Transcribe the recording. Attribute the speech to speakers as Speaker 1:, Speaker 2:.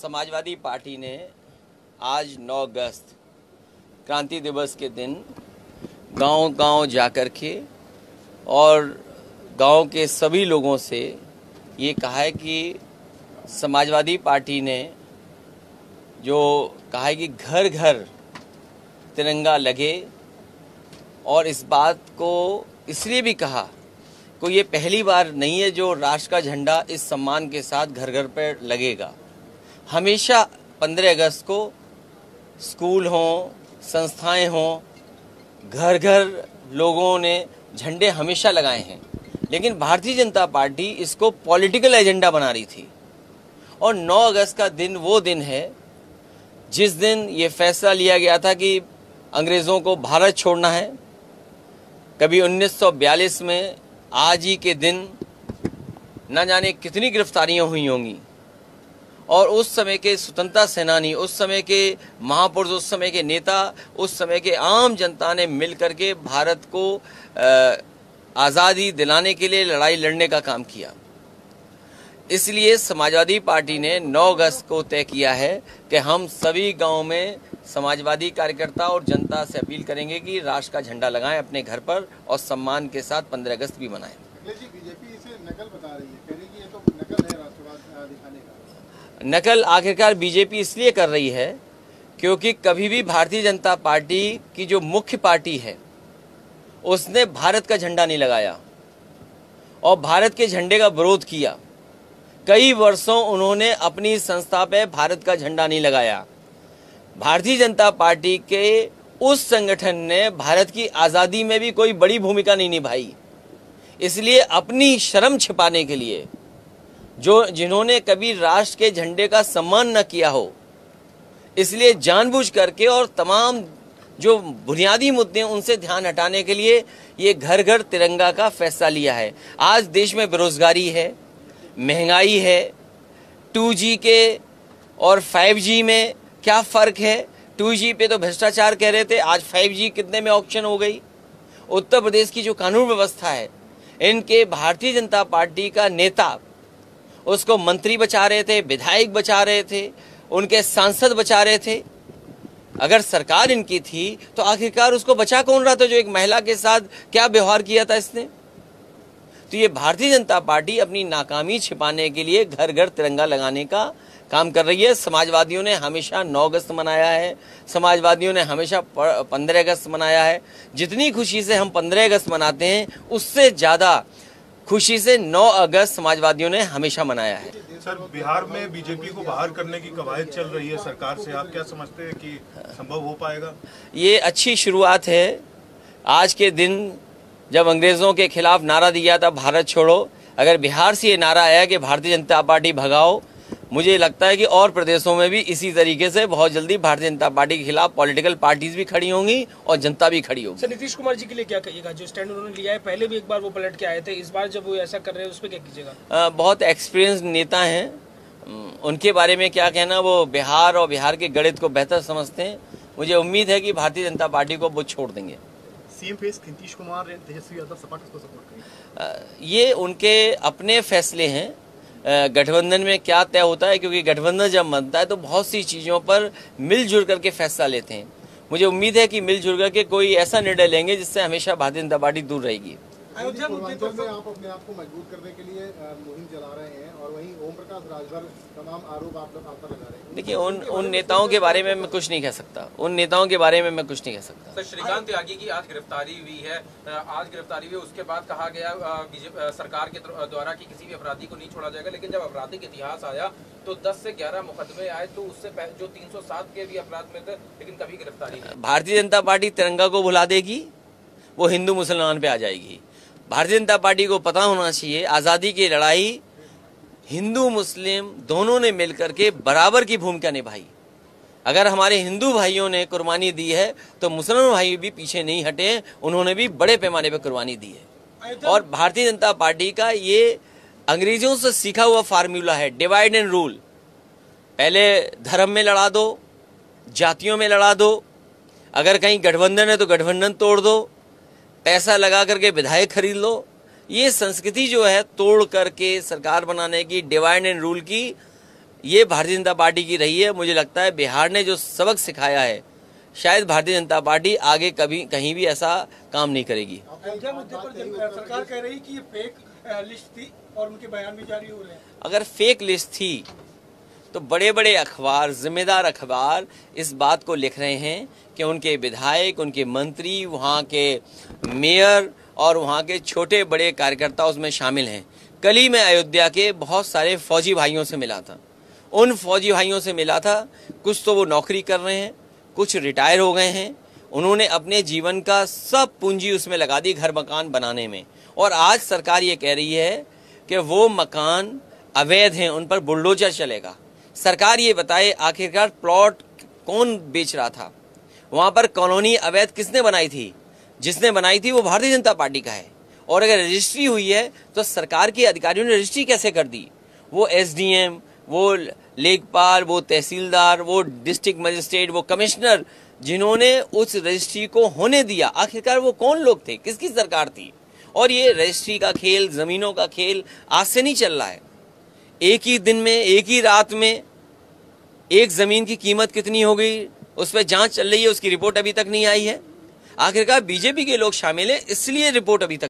Speaker 1: Samajwadi party ने आज 9 अगस्त क्रांति दिवस के दिन गांव-गांव जाकर के और गांव के सभी लोगों से ये कहा है कि समाजवादी पार्टी ने जो कहा है कि घर घर तिरंगा लगे, और इस बात को इसलिए भी कहा कि ये पहली बार नहीं है जो राष्ट्र का झंडा इस सम्मान के साथ घर घर पर लगेगा। हमेशा 15 अगस्त को स्कूल हों, संस्थाएं हों, घर घर लोगों ने झंडे हमेशा लगाए हैं, लेकिन भारतीय जनता पार्टी इसको पॉलिटिकल एजेंडा बना रही थी। और 9 अगस्त का दिन वो दिन है जिस दिन ये फैसला लिया गया था कि अंग्रेज़ों को भारत छोड़ना है। कभी 1942 में आज ही के दिन न जाने कितनी गिरफ्तारियां हुई होंगी, और उस समय के स्वतंत्रता सेनानी, उस समय के महापुरुष, उस समय के नेता, उस समय के आम जनता ने मिलकर के भारत को आज़ादी दिलाने के लिए लड़ाई लड़ने का काम किया। इसलिए समाजवादी पार्टी ने 9 अगस्त को तय किया है कि हम सभी गांव में समाजवादी कार्यकर्ता और जनता से अपील करेंगे कि राष्ट्र का झंडा लगाएं अपने घर पर और सम्मान के साथ 15 अगस्त भी मनाएं।
Speaker 2: बीजेपी इसे नकल बता रही है, कह रही है कि ये तो नकल है राष्ट्रवाद दिखाने का।
Speaker 1: नकल आखिरकार बीजेपी इसलिए कर रही है क्योंकि कभी भी भारतीय जनता पार्टी की जो मुख्य पार्टी है उसने भारत का झंडा नहीं लगाया और भारत के झंडे का विरोध किया। कई वर्षों उन्होंने अपनी संस्था पे भारत का झंडा नहीं लगाया। भारतीय जनता पार्टी के उस संगठन ने भारत की आज़ादी में भी कोई बड़ी भूमिका नहीं निभाई। इसलिए अपनी शर्म छिपाने के लिए जिन्होंने कभी राष्ट्र के झंडे का सम्मान न किया हो, इसलिए जानबूझ करके और तमाम जो बुनियादी मुद्दे उनसे ध्यान हटाने के लिए ये घर घर तिरंगा का फैसला लिया है। आज देश में बेरोजगारी है, महंगाई है, 2G के और 5G में क्या फ़र्क है? 2G पे तो भ्रष्टाचार कह रहे थे, आज 5G कितने में ऑक्शन हो गई। उत्तर प्रदेश की जो कानून व्यवस्था है, इनके भारतीय जनता पार्टी का नेता उसको मंत्री बचा रहे थे, विधायक बचा रहे थे, उनके सांसद बचा रहे थे। अगर सरकार इनकी थी तो आखिरकार उसको बचा कौन रहा था? जो एक महिला के साथ क्या व्यवहार किया था इसने। तो ये भारतीय जनता पार्टी अपनी नाकामी छिपाने के लिए घर घर तिरंगा लगाने का काम कर रही है। समाजवादियों ने हमेशा 9 अगस्त मनाया है, समाजवादियों ने हमेशा 15 अगस्त मनाया है। जितनी खुशी से हम 15 अगस्त मनाते हैं उससे ज़्यादा खुशी से 9 अगस्त समाजवादियों ने हमेशा मनाया है।
Speaker 3: सर, बिहार में बीजेपी को बाहर करने की कवायद चल रही है सरकार से, आप क्या समझते हैं कि संभव हो पाएगा? ये
Speaker 1: अच्छी शुरुआत है। आज के दिन जब अंग्रेज़ों के खिलाफ नारा दिया था भारत छोड़ो, अगर बिहार से ये नारा आया कि भारतीय जनता पार्टी भगाओ, मुझे लगता है कि और प्रदेशों में भी इसी तरीके से बहुत जल्दी भारतीय जनता पार्टी के खिलाफ पॉलिटिकल पार्टीज भी खड़ी होंगी और जनता भी खड़ी होगी।
Speaker 4: सर, नीतीश कुमार जी के लिए क्या कहिएगा? जो स्टैंड उन्होंने लिया है, पहले भी एक बार वो पलट के आए थे, इस बार जब वो ऐसा कर रहे हैं उस पर क्या कीजिएगा?
Speaker 1: बहुत एक्सपीरियंस नेता हैं, उनके बारे में क्या कहना। वो बिहार और बिहार के गणित को बेहतर समझते हैं। मुझे उम्मीद है कि भारतीय जनता पार्टी को वो छोड़ देंगे।
Speaker 2: सीएम फेस नीतीश कुमार, तेजस्वी यादव सपा किसको सपोर्ट करेंगे?
Speaker 1: ये उनके अपने फैसले हैं। गठबंधन में क्या तय होता है, क्योंकि गठबंधन जब बनता है तो बहुत सी चीज़ों पर मिलजुल करके फैसला लेते हैं। मुझे उम्मीद है कि मिलजुल करके कोई ऐसा निर्णय लेंगे जिससे हमेशा भारतीय जनता पार्टी दूर रहेगी।
Speaker 2: अयोध्या पूर्वांचल में आप अपने आप को मजबूत करने के लिए मुहिम चला रहे हैं और वहीं ओम प्रकाश राजभर तमाम आरोप आप पर लगा रहे हैं।
Speaker 1: देखिए, उन नेताओं के बारे में मैं कुछ नहीं कह सकता। उन नेताओं के बारे में मैं कुछ नहीं कह सकता।
Speaker 5: सर, श्रीकांत त्यागी की आज गिरफ्तारी हुई है। आज गिरफ्तारी हुई, उसके बाद कहा गया सरकार के द्वारा कि किसी भी अपराधी को नहीं छोड़ा जाएगा, लेकिन जब आपराधिक इतिहास आया तो 10 से 11 मुकदमे आए, तो उससे जो 307 के भी अपराध में थे, लेकिन कभी गिरफ्तारी नहीं।
Speaker 1: भारतीय जनता पार्टी तिरंगा को भुला देगी, वो हिंदू मुसलमान पे आ जाएगी। भारतीय जनता पार्टी को पता होना चाहिए आज़ादी की लड़ाई हिंदू मुस्लिम दोनों ने मिलकर के बराबर की भूमिका निभाई। अगर हमारे हिंदू भाइयों ने कुर्बानी दी है तो मुसलमान भाई भी पीछे नहीं हटे, उन्होंने भी बड़े पैमाने पर कुर्बानी दी है। और भारतीय जनता पार्टी का ये अंग्रेजों से सीखा हुआ फार्मूला है, डिवाइड एंड रूल। पहले धर्म में लड़ा दो, जातियों में लड़ा दो, अगर कहीं गठबंधन है तो गठबंधन तोड़ दो, पैसा लगा करके विधायक खरीद लो। ये संस्कृति जो है तोड़ करके सरकार बनाने की, डिवाइड एंड रूल की, ये भारतीय जनता पार्टी की रही है। मुझे लगता है बिहार ने जो सबक सिखाया है, शायद भारतीय जनता पार्टी आगे कभी कहीं भी ऐसा काम नहीं करेगी।
Speaker 6: अयोध्या मुद्दे पर सरकार कह रही कि ये फेक लिस्ट थी और उनके बयान भी जारी हो रहे हैं।
Speaker 1: अगर फेक लिस्ट थी तो बड़े बड़े अखबार, जिम्मेदार अखबार इस बात को लिख रहे हैं कि उनके विधायक, उनके मंत्री, वहाँ के मेयर और वहाँ के छोटे बड़े कार्यकर्ता उसमें शामिल हैं। कल ही मैं अयोध्या के बहुत सारे फौजी भाइयों से मिला था। उन फौजी भाइयों से मिला था, कुछ तो वो नौकरी कर रहे हैं, कुछ रिटायर हो गए हैं। उन्होंने अपने जीवन का सब पूंजी उसमें लगा दी घर मकान बनाने में, और आज सरकार ये कह रही है कि वो मकान अवैध हैं, उन पर बुलडोजर चलेगा। सरकार ये बताए आखिरकार प्लॉट कौन बेच रहा था, वहां पर कॉलोनी अवैध किसने बनाई थी? जिसने बनाई थी वो भारतीय जनता पार्टी का है। और अगर रजिस्ट्री हुई है तो सरकार के अधिकारियों ने रजिस्ट्री कैसे कर दी? वो एसडीएम, वो लेखपाल, वो तहसीलदार, वो डिस्ट्रिक्ट मजिस्ट्रेट, वो कमिश्नर, जिन्होंने उस रजिस्ट्री को होने दिया, आखिरकार वो कौन लोग थे? किसकी सरकार थी? और ये रजिस्ट्री का खेल, जमीनों का खेल आज से नहीं चल रहा है। एक ही दिन में, एक ही रात में एक जमीन की कीमत कितनी हो गई, उस पर जांच चल रही है, उसकी रिपोर्ट अभी तक नहीं आई है। आखिरकार बीजेपी के लोग शामिल हैं, इसलिए रिपोर्ट अभी तक